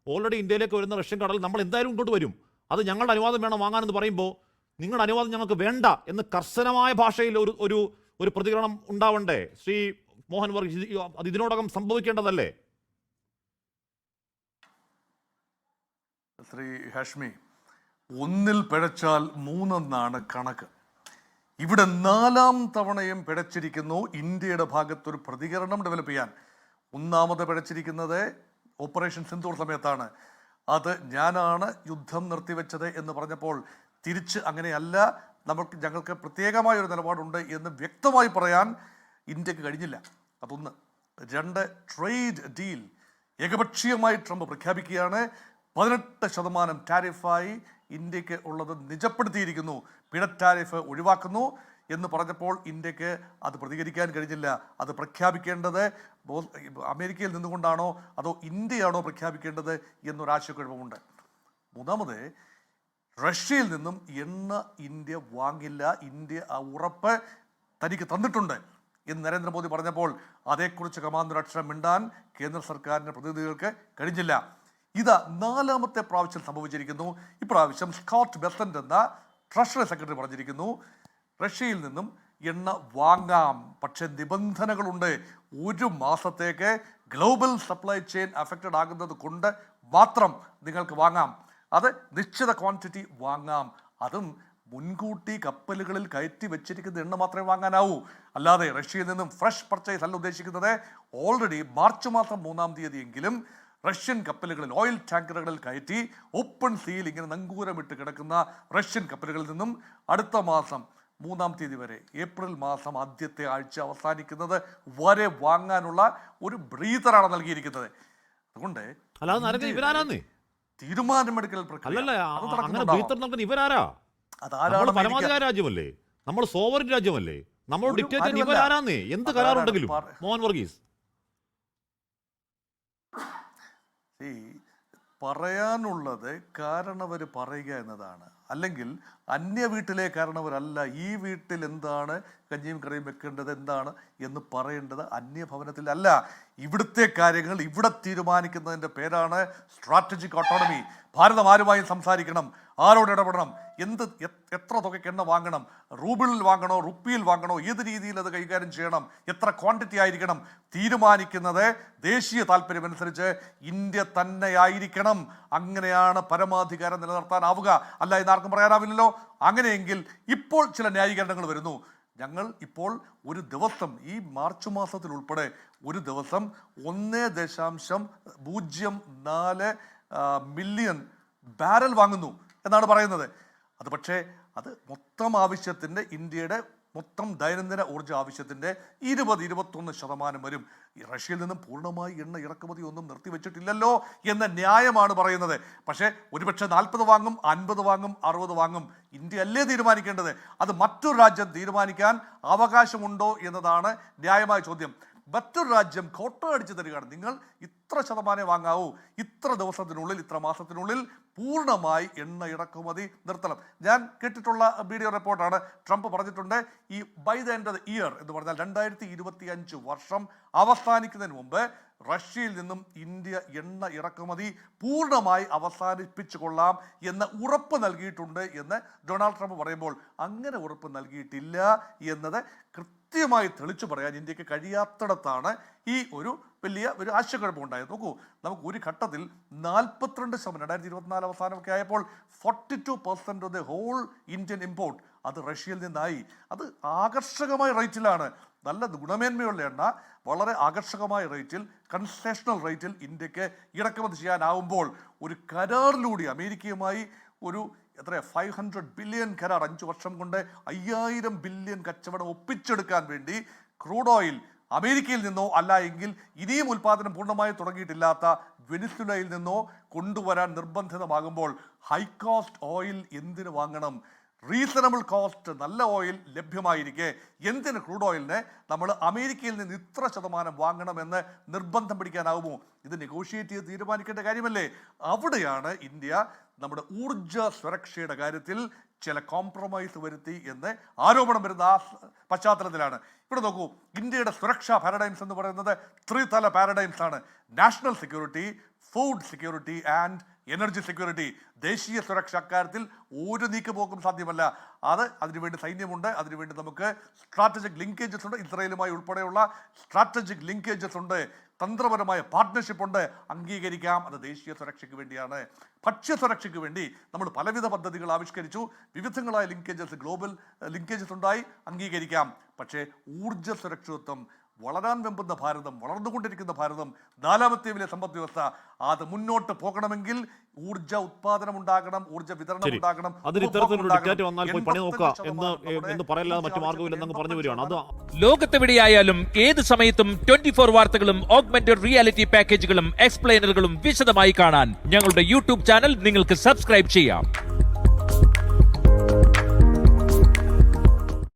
Already ഇന്ത്യയിലേക്ക് വരുന്ന Russian കടൽ നമ്മൾ എന്തായാലും ഇങ്ങോട്ട് വരും, അത് ഞങ്ങളുടെ അനുവാദം വേണം വാങ്ങാനെന്ന് പറയുമ്പോൾ നിങ്ങളുടെ അനുവാദം ഞങ്ങൾക്ക് വേണ്ട എന്ന് കർശനമായ ഭാഷയിൽ ഒരു ഒരു പ്രതികരണം ഉണ്ടാവണ്ടേ ശ്രീ മോഹൻ വർഗീസ്? അത് ഇതിനോടകം സംഭവിക്കേണ്ടതല്ലേ? ശ്രീ ഹാഷ്മി, ഒന്നിൽ പിഴച്ചാൽ മൂന്നെന്നാണ് കണക്ക്. ഇവിടെ 4-ാം തവണയും പിഴച്ചിരിക്കുന്നു ഇന്ത്യയുടെ ഭാഗത്തൊരു പ്രതികരണം ഡെവലപ്പ് ചെയ്യാൻ. ഒന്നാമത് പിഴച്ചിരിക്കുന്നത് ഓപ്പറേഷൻ സിന്ദൂർ സമയത്താണ്. അത് ഞാനാണ് യുദ്ധം നിർത്തിവെച്ചത് എന്ന് പറഞ്ഞപ്പോൾ തിരിച്ച് അങ്ങനെയല്ല, ഞങ്ങൾക്ക് പ്രത്യേകമായ ഒരു നിലപാടുണ്ട് എന്ന് വ്യക്തമായി പറയാൻ ഇന്ത്യക്ക് കഴിഞ്ഞില്ല. അതൊന്ന്. 2, ട്രേഡ് ഡീൽ ഏകപക്ഷീയമായി ട്രംപ് പ്രഖ്യാപിക്കുകയാണ്. 18% ടാരിഫായി ഇന്ത്യക്ക് ഉള്ളത് നിജപ്പെടുത്തിയിരിക്കുന്നു, പിഴ ടാരിഫ് ഒഴിവാക്കുന്നു എന്ന് പറഞ്ഞപ്പോൾ ഇന്ത്യക്ക് അത് പ്രതികരിക്കാൻ കഴിഞ്ഞില്ല. അത് പ്രഖ്യാപിക്കേണ്ടത് അമേരിക്കയിൽ നിന്നുകൊണ്ടാണോ അതോ ഇന്ത്യയാണോ പ്രഖ്യാപിക്കേണ്ടത് എന്നൊരാശയക്കുഴപ്പമുണ്ട്. മൂന്നാമത്, റഷ്യയിൽ നിന്നും എണ്ണ ഇന്ത്യ വാങ്ങില്ല, ഇന്ത്യ ആ ഉറപ്പ് തനിക്ക് തന്നിട്ടുണ്ട് എന്ന് നരേന്ദ്രമോദി പറഞ്ഞപ്പോൾ അതേക്കുറിച്ച് കമാന്നൊരക്ഷരം മിണ്ടാൻ കേന്ദ്ര സർക്കാരിൻ്റെ പ്രതിനിധികൾക്ക് കഴിഞ്ഞില്ല. ഇത് 4-ാമത്തെ പ്രാവശ്യം സംഭവിച്ചിരിക്കുന്നു. ഇപ്രാവശ്യം സ്കോട്ട് ബെസന്റ് എന്ന ട്രഷറി സെക്രട്ടറി പറഞ്ഞിരിക്കുന്നു, റഷ്യയിൽ നിന്നും എണ്ണ വാങ്ങാം, പക്ഷെ നിബന്ധനകളുണ്ട്. 1 മാസത്തേക്ക് ഗ്ലോബൽ സപ്ലൈ ചെയിൻ അഫക്റ്റഡ് ആകുന്നത് കൊണ്ട് മാത്രം നിങ്ങൾക്ക് വാങ്ങാം. അത് നിശ്ചിത ക്വാണ്ടിറ്റി വാങ്ങാം. അതും മുൻകൂട്ടി കപ്പലുകളിൽ കയറ്റി വെച്ചിരിക്കുന്ന എണ്ണ മാത്രമേ വാങ്ങാനാവൂ. അല്ലാതെ റഷ്യയിൽ നിന്നും ഫ്രഷ് പർച്ചേസ് അല്ല ഉദ്ദേശിക്കുന്നത്. ഓൾറെഡി മാർച്ച് മാസം 3-ാം തീയതിയെങ്കിലും റഷ്യൻ കപ്പലുകളിൽ, ഓയിൽ ടാങ്കറുകളിൽ കയറ്റി ഓപ്പൺ സീയിൽ ഇങ്ങനെ നങ്കൂരമിട്ട് കിടക്കുന്ന റഷ്യൻ കപ്പലുകളിൽ നിന്നും അടുത്ത മാസം 3-ാം തീയതി വരെ, ഏപ്രിൽ മാസം ആദ്യത്തെ ആഴ്ച അവസാനിക്കുന്നത് വരെ വാങ്ങാനുള്ള ഒരു ബ്രീതറാണ് നൽകിയിരിക്കുന്നത്. അതുകൊണ്ട് തീരുമാനമെടുക്കൽ പരമാധികാര രാജ്യമല്ലേ, നമ്മൾ സോവറിൻ രാജ്യമല്ലേ, നമ്മൾ ഡിക്റ്റേറ്റ് ഇവരാരാന്നേ എന്ത് കരാറുണ്ടെങ്കിലും. മോഹൻ വർഗീസ്, പറയാനുള്ളത് കാരണവർ പറയുക എന്നതാണ്. അല്ലെങ്കിൽ അന്യ വീട്ടിലെ കാരണവരല്ല ഈ വീട്ടിൽ എന്താണ് കഞ്ഞിയും കറിയും വെക്കേണ്ടത് എന്താണ് എന്ന് പറയേണ്ടത് അന്യഭവനത്തിൽ അല്ല. ഇവിടുത്തെ കാര്യങ്ങൾ ഇവിടെ തീരുമാനിക്കുന്നതിൻ്റെ പേരാണ് സ്ട്രാറ്റജിക് ഓട്ടോണമി. ഭാരതം ആരുമായും സംസാരിക്കണം, ആരോട് ഇടപെടണം, എത്ര തുകയ്ക്ക് എണ്ണ വാങ്ങണം, റൂബിളിൽ വാങ്ങണോ റുപ്പിയിൽ വാങ്ങണോ, ഏത് രീതിയിൽ അത് കൈകാര്യം ചെയ്യണം, എത്ര ക്വാണ്ടിറ്റി ആയിരിക്കണം, തീരുമാനിക്കുന്നത് ദേശീയ താല്പര്യമനുസരിച്ച് ഇന്ത്യ തന്നെയായിരിക്കണം. അങ്ങനെയാണ് പരമാധികാരം നിലനിർത്താനാവുക. അല്ല എന്നാർക്കും പറയാനാവില്ലല്ലോ. അങ്ങനെയെങ്കിൽ ഇപ്പോൾ ചില ന്യായീകരണങ്ങൾ വരുന്നു. ഞങ്ങൾ ഇപ്പോൾ ഒരു ദിവസം ഈ മാർച്ച് മാസത്തിൽ ഉൾപ്പെടെ ഒരു ദിവസം 1.04 മില്യൺ ബാരൽ വാങ്ങുന്നു എന്നാണ് പറയുന്നത്. അത് പക്ഷേ അത് മൊത്തം ആവശ്യത്തിൻ്റെ, ഇന്ത്യയുടെ മൊത്തം ദൈനംദിന ഊർജ്ജ ആവശ്യത്തിൻ്റെ 20-21% വരും. റഷ്യയിൽ നിന്നും പൂർണ്ണമായി എണ്ണ ഇറക്കുമതി ഒന്നും നിർത്തിവെച്ചിട്ടില്ലല്ലോ എന്ന ന്യായമാണ് പറയുന്നത്. പക്ഷേ ഒരുപക്ഷെ 40 വാങ്ങും, 50 വാങ്ങും, 60 വാങ്ങും. ഇന്ത്യ അല്ലേ തീരുമാനിക്കേണ്ടത്? അത് മറ്റൊരു രാജ്യം തീരുമാനിക്കാൻ അവകാശമുണ്ടോ എന്നതാണ് ന്യായമായ ചോദ്യം. മറ്റൊരു രാജ്യം കോട്ട അടിച്ചു തരികയാണ്, നിങ്ങൾ ഇത്ര ശതമാനം വാങ്ങാവൂ, ഇത്ര ദിവസത്തിനുള്ളിൽ, ഇത്ര മാസത്തിനുള്ളിൽ പൂർണ്ണമായി എണ്ണ ഇറക്കുമതി നിർത്തണം. ഞാൻ കേട്ടിട്ടുള്ള വീഡിയോ റിപ്പോർട്ടാണ്. ട്രംപ് പറഞ്ഞിട്ടുണ്ട് ഈ by the end of the year എന്ന് പറഞ്ഞാൽ 2025 വർഷം അവസാനിക്കുന്നതിന് മുമ്പ് റഷ്യയിൽ നിന്നും ഇന്ത്യ എണ്ണ ഇറക്കുമതി പൂർണ്ണമായി അവസാനിപ്പിച്ചു കൊള്ളാം എന്ന ഉറപ്പ് നൽകിയിട്ടുണ്ട് എന്ന് ഡൊണാൾഡ് ട്രംപ് പറയുമ്പോൾ അങ്ങനെ ഉറപ്പ് നൽകിയിട്ടില്ല എന്നത് കൃത്യമായി തെളിച്ചു പറയാൻ ഇന്ത്യക്ക് കഴിയാത്തിടത്താണ് ഈ ഒരു വലിയ ഒരു ആശയക്കുഴപ്പമുണ്ടായത്. നോക്കൂ, നമുക്ക് ഒരു ഘട്ടത്തിൽ 42% 2024 അവസാനമൊക്കെ ആയപ്പോൾ 42% of the whole Indian import അത് റഷ്യയിൽ നിന്നായി. അത് ആകർഷകമായ റേറ്റിലാണ്, നല്ല ഗുണമേന്മയുള്ള എണ്ണ വളരെ ആകർഷകമായ റേറ്റിൽ, കൺസെഷണൽ റേറ്റിൽ ഇന്ത്യക്ക് ഇറക്കുമതി ചെയ്യാനാവുമ്പോൾ ഒരു കരാറിലൂടെ അമേരിക്കയുമായി ഒരു 500 ബില്യൺ കരാർ 5 വർഷം കൊണ്ട് 5000 ബില്യൺ കച്ചവടം ഒപ്പിച്ചെടുക്കാൻ വേണ്ടി ക്രൂഡ് ഓയിൽ അമേരിക്കയിൽ നിന്നോ അല്ല എങ്കിൽ ഇനിയും ഉൽപ്പാദനം പൂർണ്ണമായി തുടങ്ങിയിട്ടില്ലാത്ത വെനിസുലയിൽ നിന്നോ കൊണ്ടുവരാൻ നിർബന്ധിതമാകുമ്പോൾ ഹൈ കോസ്റ്റ് ഓയിൽ എന്തിനു വാങ്ങണം? റീസണബിൾ കോസ്റ്റ് നല്ല ഓയിൽ ലഭ്യമായിരിക്കെ എന്തിന് ക്രൂഡ് ഓയിലിനെ നമ്മൾ അമേരിക്കയിൽ നിന്ന് ഇത്ര ശതമാനം വാങ്ങണമെന്ന് നിർബന്ധം പിടിക്കാനാവുമോ? ഇത് നെഗോഷിയേറ്റ് ചെയ്ത് തീരുമാനിക്കേണ്ട കാര്യമല്ലേ? അവിടെയാണ് ഇന്ത്യ നമ്മുടെ ഊർജ സുരക്ഷയുടെ കാര്യത്തിൽ ചില കോംപ്രമൈസ് വരുത്തി എന്ന് ആരോപണം വരുന്ന ആ പശ്ചാത്തലത്തിലാണ്. ഇവിടെ നോക്കൂ, ഇന്ത്യയുടെ സുരക്ഷാ പാരഡൈംസ് എന്ന് പറയുന്നത് 3 തല പാരഡൈംസ് ആണ്. National security, food security and energy security. ദേശീയ സുരക്ഷ അക്കാര്യത്തിൽ ഒരു നീക്കുപോക്കും സാധ്യമല്ല. അതിനുവേണ്ടി സൈന്യമുണ്ട്, അതിനുവേണ്ടി നമുക്ക് സ്ട്രാറ്റജിക് ലിങ്കേജസ് ഉണ്ട്, ഇസ്രായേലുമായി ഉൾപ്പെടെയുള്ള സ്ട്രാറ്റജിക് ലിങ്കേജസ് ഉണ്ട്, തന്ത്രപരമായ പാർട്ട്ണർഷിപ്പ് ഉണ്ട്. അംഗീകരിക്കാം, അത് ദേശീയ സുരക്ഷയ്ക്ക് വേണ്ടിയാണ്. ഭക്ഷ്യസുരക്ഷയ്ക്ക് വേണ്ടി നമ്മൾ പലവിധ പദ്ധതികൾ ആവിഷ്കരിച്ചു, വിവിധങ്ങളായ ലിങ്കേജസ്, ഗ്ലോബൽ ലിങ്കേജസ് ഉണ്ടായി, അംഗീകരിക്കാം. പക്ഷേ ഊർജ്ജ സുരക്ഷിതത്വം, വളരാൻ വെമ്പുന്ന ഭാരതം, വളർന്നുകൊണ്ടിരിക്കുന്ന ഭാരതം, നാലാമത്തെ വലിയ സമ്പദ് വ്യവസ്ഥ, അത് മുന്നോട്ട് പോകണമെങ്കിൽ ഊർജ്ജ ഉത്പാദനം ഉണ്ടാകണം, ഊർജ്ജ വിതരണം ഉണ്ടാകണം. അതിന് ഇത്തരത്തിലൊരു ഡിക്റ്റാറ്റ് വന്നാൽ പോയി പണി നോക്കുക എന്ന് പറയല്ലാതെ മറ്റു മാർഗ്ഗമില്ലെന്ന് പറഞ്ഞു വരികയാണ്. അത് ലോകത്തെവിടെയായാലും ഏത് സമയത്തും 24 വാർത്തകളും ഓഗ്മെന്റഡ് റിയാലിറ്റി പാക്കേജുകളും എക്സ്പ്ലെയിനറുകളും വിശദമായി കാണാൻ ഞങ്ങളുടെ യൂട്യൂബ് ചാനൽ നിങ്ങൾക്ക് സബ്സ്ക്രൈബ് ചെയ്യാം.